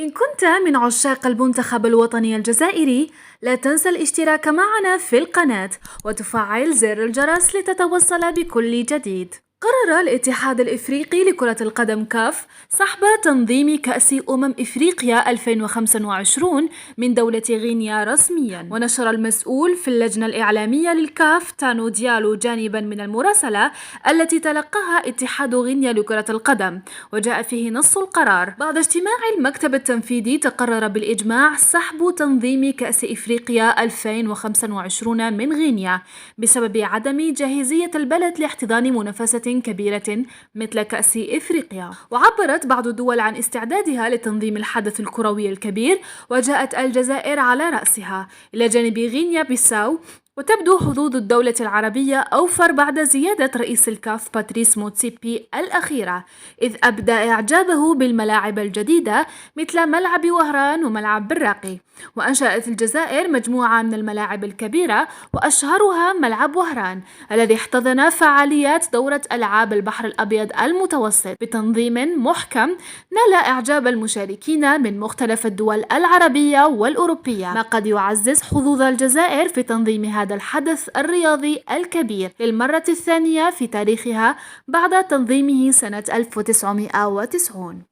إن كنت من عشاق المنتخب الوطني الجزائري، لا تنسى الاشتراك معنا في القناة وتفعل زر الجرس لتتوصل بكل جديد. قرر الاتحاد الإفريقي لكرة القدم كاف سحب تنظيم كأس إفريقيا 2025 من دولة غينيا رسمياً، ونشر المسؤول في اللجنة الإعلامية للكاف تانو ديالو جانباً من المراسلة التي تلقاها اتحاد غينيا لكرة القدم، وجاء فيه نص القرار: بعد اجتماع المكتب التنفيذي تقرر بالإجماع سحب تنظيم كأس إفريقيا 2025 من غينيا بسبب عدم جاهزية البلد لاحتضان منافسة كبيرة مثل كأس إفريقيا. وعبرت بعض الدول عن استعدادها لتنظيم الحدث الكروي الكبير، وجاءت الجزائر على رأسها إلى جانب غينيا بيساو. وتبدو حظوظ الدولة العربية أوفر بعد زيادة رئيس الكاف باتريس موتسيبي الأخيرة، إذ أبدى إعجابه بالملاعب الجديدة مثل ملعب وهران وملعب براقي. وأنشأت الجزائر مجموعة من الملاعب الكبيرة، وأشهرها ملعب وهران الذي احتضن فعاليات دورة ألعاب البحر الأبيض المتوسط بتنظيم محكم نال إعجاب المشاركين من مختلف الدول العربية والأوروبية، ما قد يعزز حظوظ الجزائر في تنظيم هذا الحدث الرياضي الكبير للمرة الثانية في تاريخها بعد تنظيمه سنة 1990.